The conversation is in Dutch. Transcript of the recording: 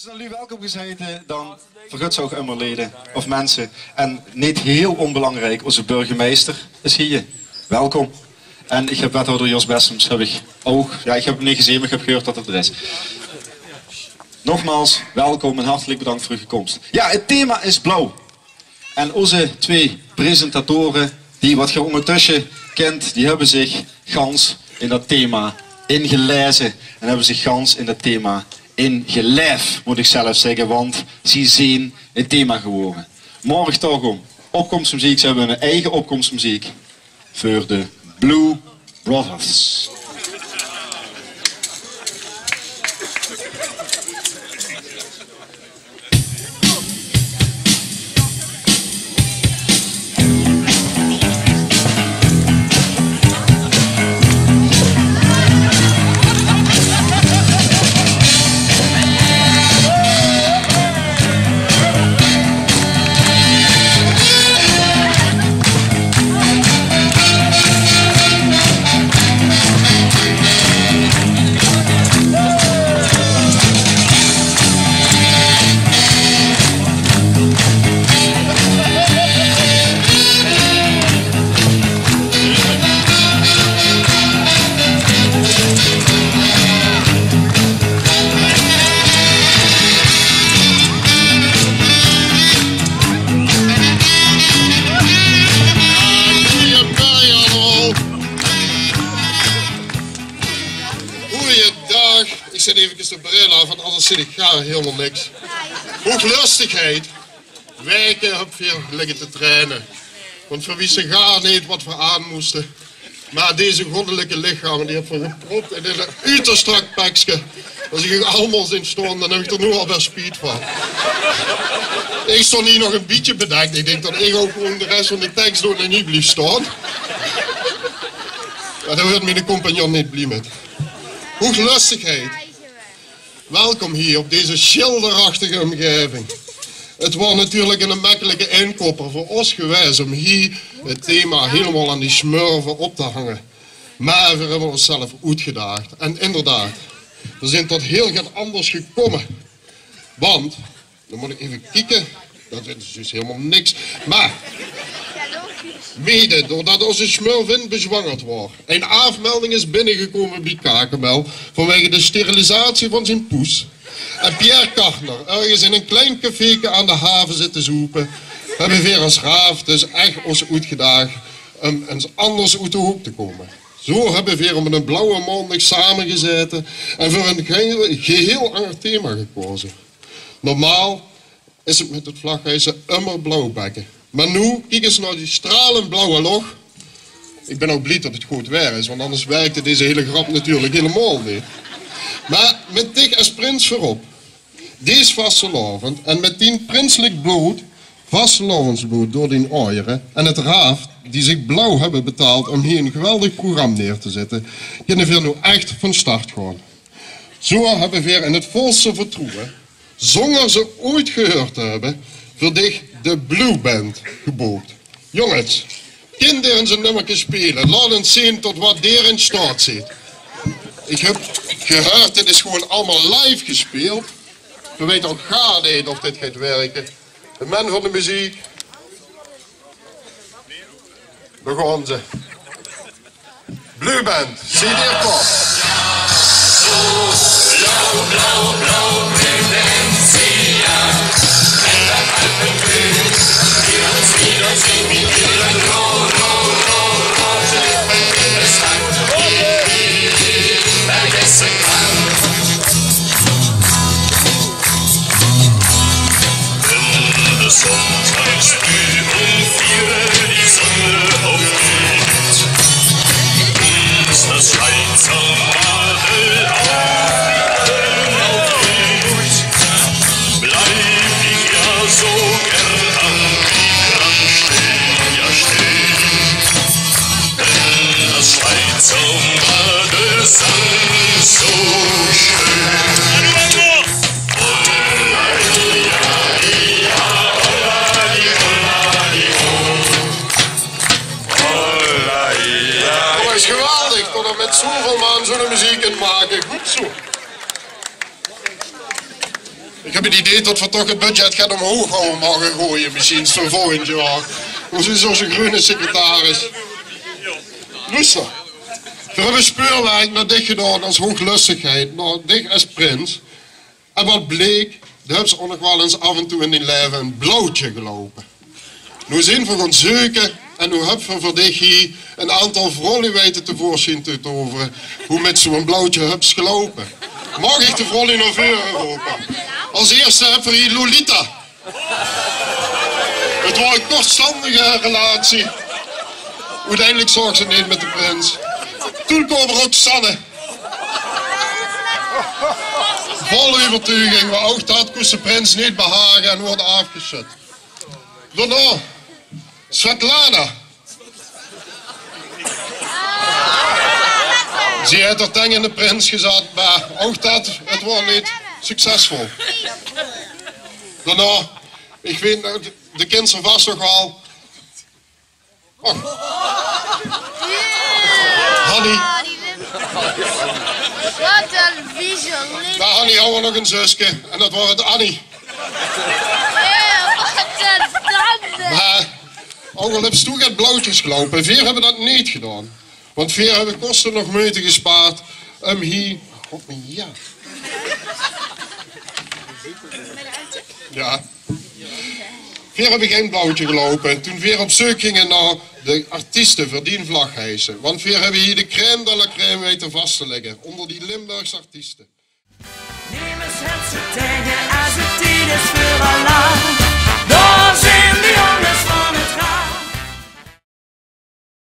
naar jullie welkom gezeten dan vergutshoog leden of mensen. En niet heel onbelangrijk, onze burgemeester is hier. Welkom. En ik heb wethouder Jos Bessems, heb ik ook. Ja, ik heb hem niet gezien, maar ik heb gehoord dat het er is. Nogmaals, welkom en hartelijk bedankt voor uw komst. Ja, het thema is blauw. En onze twee presentatoren, die wat je ondertussen kent, die hebben zich gans in dat thema ingelezen. En hebben zich gans in dat thema ingelijf, moet ik zelf zeggen, want ze zijn het thema geworden. Morgen toch om opkomstmuziek, ze hebben een eigen opkomstmuziek voor de Blue Brothers. Ik zet even de bril af, want anders zit ik graag helemaal niks. Hooglustigheid. Wijken heb veel liggen te trainen. Want voor wie ze gaan niet wat we aan moesten. Maar deze goddelijke lichamen, die heb we gepropt in een uiterst strak pakje. Als ik allemaal in stond, dan heb ik er nu al bij speed van. Ik stond hier nog een beetje bedekt. Ik denk dat ik ook gewoon de rest van de tekst doe en niet blijf staan. Maar daar wordt mijn compagnon niet blij met. Hooglustigheid. Welkom hier op deze schilderachtige omgeving. Het was natuurlijk een makkelijke inkopper voor ons geweest om hier het thema helemaal aan die smurven op te hangen. Maar we hebben onszelf uitgedaagd. En inderdaad, we zijn tot heel wat anders gekomen. Want, dan moet ik even kijken, dat is dus helemaal niks. Maar, mede doordat onze smurfin bezwangerd wordt. Een afmelding is binnengekomen bij Kakemel vanwege de sterilisatie van zijn poes. En Pierre Kartner ergens in een klein caféke aan de haven zitten zoeken. Hebben weer als raaf dus echt ons uitgedaagd om eens anders uit de hoek te komen. Zo hebben we weer op een blauwe maandag samengezeten en voor een geheel ander thema gekozen. Normaal is het met het vlaghuizen immer blauwbekken. Maar nu, kijk eens naar die stralend blauwe log. Ik ben ook blij dat het goed weer is, want anders werkte deze hele grap natuurlijk helemaal niet. Maar met dich als prins voorop. Deze vastelovend en met die prinselijk bloed, vastelovensbloed door die oieren en het raaf die zich blauw hebben betaald om hier een geweldig programma neer te zetten, kunnen we nu echt van start gaan. Zo hebben we weer in het volste vertrouwen, zonder ze ooit gehoord te hebben, voor dich de Blue Band geboekt. Jongens, kinderen zijn nummertje spelen, laat eens zien tot wat der in staat zit. Ik heb gehoord, dit is gewoon allemaal live gespeeld. We weten ook gar niet of dit gaat werken. De man van de muziek. Begon ze. Blue Band, zie je toch? Blauw, blauw, blauw, Blue Band, zie je. En dat Alpengrün, die ons zien, wie willen rood, rood, rood, rood. Es hangt vergessen kann. Wenn des Sonntags früh um 4 die Sonne aufgeht und das Schweizer Madel aufgeht, bleib ich ja so gern an die Grabstelle ja stehen. Denn das Schweizer Madel sang so schön. Het is geweldig dat er met zoveel man zo'n muziek in maken. Goed zo. Ik heb het idee dat we toch het budget gaat omhoog gaan mogen gooien, misschien zo volgend jaar. We zijn zo'n groene secretaris. Luister, we hebben speurwerk naar dicht gedaan als hooglustigheid, naar dicht als prins. En wat bleek, de hebben ze ook nog wel eens af en toe in die leven een blauwtje gelopen. Nu zijn we gaan zoeken en nu hebben we voor dit hier een aantal vrouwen weten tevoorschijn te toveren hoe met zo'n blauwtje hebben ze gelopen. Mag ik de vrouwen naar voren roepen? Als eerste hebben we hier Lolita. Het was een kortstandige relatie. Uiteindelijk zorg ze niet met de prins. Toen kwam er ook Sanne. Vol overtuiging, maar ook dat koest de prins niet behagen en worden afgeschud. Daarna, Svetlana. Ze heeft er tegen de prins gezet, maar ook dat, het was niet succesvol. Daarna, ik weet, de kinderen vast nog wel. Oh. Hanny. Wat een vieze lid. Bij Hanny hadden we nog een zusje en dat was het Annie. Wat een tanden. Maar ook al hebben ze toen het blauwtjes gelopen, Veer hebben dat niet gedaan. Want Veer hebben kosten nog moeite gespaard om hier... God, ja. Ja. Veer hebben geen blauwtje gelopen. Toen Veer op zoek gingen naar de artiesten verdienvlag hijsen. Want Veer hebben hier de crème de la crème weten vast te leggen. Onder die Limburgse artiesten. Neem eens het ze tegen als het tijd is voor Allah.